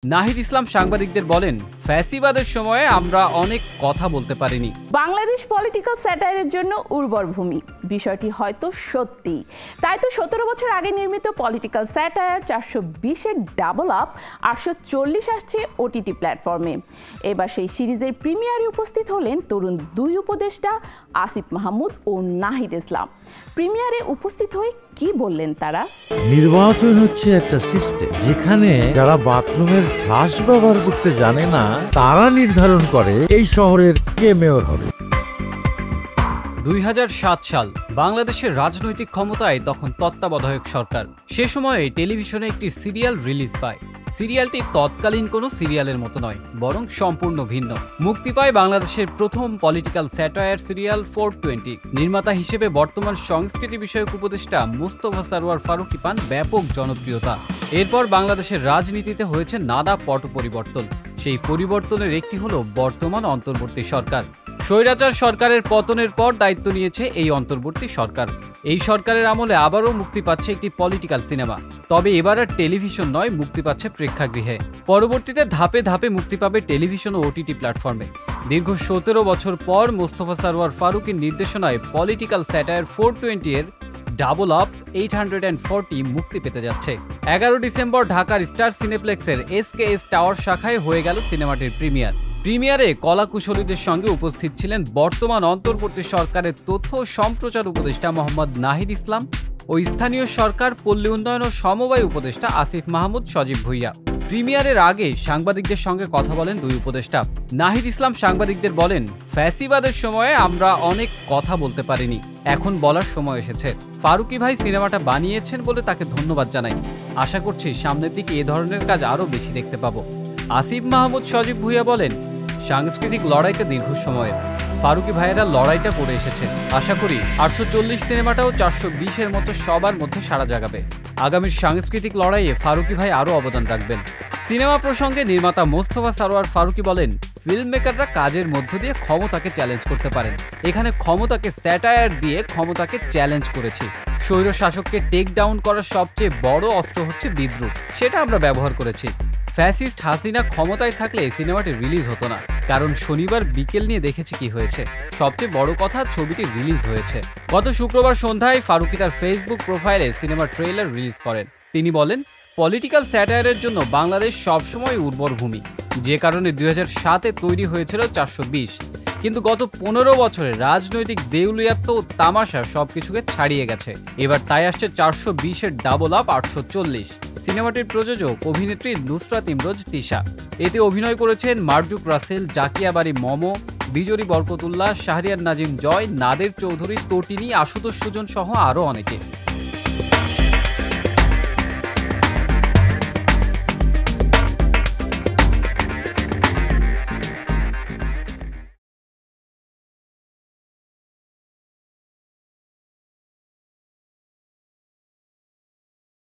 নাহিদ ইসলাম সাংবাদিকদের বলেন, ফ্যাসিবাদের সময়ে আমরা অনেক কথা বলতে পারিনি। বাংলাদেশ পলিটিক্যাল স্যাটায়ারের জন্য উর্বর ভূমি, বিষয়টি হয়তো সত্যি। তাই তো 17 বছর আগে নির্মিত পলিটিক্যাল স্যাটায়ার 420-এর ডাবল আপ 840 আসছে ওটিটি প্ল্যাটফর্মে। এবার সেই সিরিজের প্রিমিয়ারে উপস্থিত হলেন তরুণ দুই উপদেষ্টা আসিফ মাহমুদ ও নাহিদ ইসলাম। প্রিমিয়ারে উপস্থিত হয়ে কি বললেন তারা? নির্বাচন হচ্ছে একটা সিস্টেম যেখানে যারা বাথরুমের ফ্লাশ ব্যবহার করতে জানে না তারা নির্ধারণ করে এই শহরের কে মেয়র হবে। 2007 সাল, বাংলাদেশের রাজনৈতিক ক্ষমতায় তখন তত্ত্বাবধায়ক সরকার। সে সময়ে টেলিভিশনে একটি সিরিয়াল রিলিজ পায়। সিরিয়ালটি তৎকালীন কোনো সিরিয়ালের মতো নয়, বরং সম্পূর্ণ ভিন্ন। মুক্তি পায় বাংলাদেশের প্রথম পলিটিক্যাল স্যাটায়ার সিরিয়াল 420। নির্মাতা হিসেবে বর্তমান সংস্কৃতি বিষয়ক উপদেষ্টা মোস্তফা সরওয়ার ফারুকী পান ব্যাপক জনপ্রিয়তা। এরপর বাংলাদেশের রাজনীতিতে হয়েছে নানা পট পরিবর্তন। সেই পরিবর্তনের একটি হলো বর্তমান অন্তর্বর্তী সরকার। স্বৈরাচার সরকারের পতনের পর দায়িত্ব নিয়েছে এই অন্তর্বর্তী সরকার। এই সরকারের আমলে আবারও মুক্তি পাচ্ছে একটি পলিটিক্যাল সিনেমা। তবে এবার আর টেলিভিশন নয়, মুক্তি পাচ্ছে প্রেক্ষাগৃহে। পরবর্তীতে ধাপে ধাপে মুক্তি পাবে টেলিভিশন ও ওটিটি প্ল্যাটফর্মে। দীর্ঘ 17 বছর পর মোস্তফা সরওয়ার ফারুকীর নির্দেশনায় পলিটিক্যাল স্যাটায়ার 420 এর ডাবল আপ 840 মুক্তি পেতে যাচ্ছে। 11 ডিসেম্বর ঢাকার স্টার সিনেপ্লেক্সের SKS টাওয়ার শাখায় হয়ে গেল সিনেমাটির প্রিমিয়ারে কলাকুশলীদের সঙ্গে উপস্থিত ছিলেন বর্তমান অন্তর্বর্তী সরকারের তথ্য ও সম্প্রচার উপদেষ্টা মোহাম্মদ নাহিদ ইসলাম ও স্থানীয় সরকার, পল্লী উন্নয়ন ও সমবায় উপদেষ্টা আসিফ মাহমুদ সজীব ভুইয়া। প্রিমিয়ারের আগে সাংবাদিকদের সঙ্গে কথা বলেন দুই উপদেষ্টা। নাহিদ ইসলাম সাংবাদিকদের বলেন, ফ্যাসিবাদের সময়ে আমরা অনেক কথা বলতে পারিনি, এখন বলার সময় এসেছে। ফারুকী ভাই সিনেমাটা বানিয়েছেন বলে তাকে ধন্যবাদ জানাই। আশা করছি সামনের দিকে এ ধরনের কাজ আরও বেশি দেখতে পাবো। আসিফ মাহমুদ সজীব ভুইয়া বলেন, সাংস্কৃতিক লড়াইটা দীর্ঘ সময়ের, ফারুকী ভাইয়েরা লড়াইটা করে এসেছে। আশা করি 840 সিনেমাটাও 420-এর মতো সবার মধ্যে সাড়া জাগাবে। আগামীর সাংস্কৃতিক লড়াইয়ে ফারুকী ভাই আরও অবদান রাখবেন। সিনেমা প্রসঙ্গে নির্মাতা মোস্তফা সরওয়ার ফারুকী বলেন, ফিল্ম মেকাররা কাজের মধ্য দিয়ে ক্ষমতাকে চ্যালেঞ্জ করতে পারেন। এখানে ক্ষমতাকে স্যাটায়ার দিয়ে ক্ষমতাকে চ্যালেঞ্জ করেছি। স্বৈর শাসককে টেক ডাউন করার সবচেয়ে বড় অস্ত্র হচ্ছে বিদ্রুপ, সেটা আমরা ব্যবহার করেছি। ফ্যাসিস্ট হাসিনা ক্ষমতায় থাকলে সিনেমাটি রিলিজ হতো না, কারণ শনিবার বিকেল নিয়ে দেখেছি কি হয়েছে। সবচেয়ে বড় কথা, ছবিটি রিলিজ হয়েছে। গত শুক্রবার সন্ধ্যায় ফারুকী তার ফেসবুক প্রোফাইলে সিনেমার ট্রেলার রিলিজ করেন। তিনি বলেন, পলিটিক্যাল স্যাটায়ারের জন্য বাংলাদেশ সবসময় উর্বর ভূমি, যে কারণে 2007-এ তৈরি হয়েছিল 420। কিন্তু গত 15 বছরে রাজনৈতিক দেউলিয়াত্ব ও তামাশা সবকিছুকে ছাড়িয়ে গেছে। এবার তাই আসছে 420-এর ডাবল আপ 840। সিনেমাটির প্রযোজক অভিনেত্রী নুসরাত ইমরোজ তিশা। এতে অভিনয় করেছেন মারজুক রাসেল, জাকিয়া বারি মমো, বিজরি বরকতুল্লাহ, শাহরিয়ার নাজিম জয়, নাদের চৌধুরী, তটিনী, আশুতোষ সুজন সহ আরও অনেকে।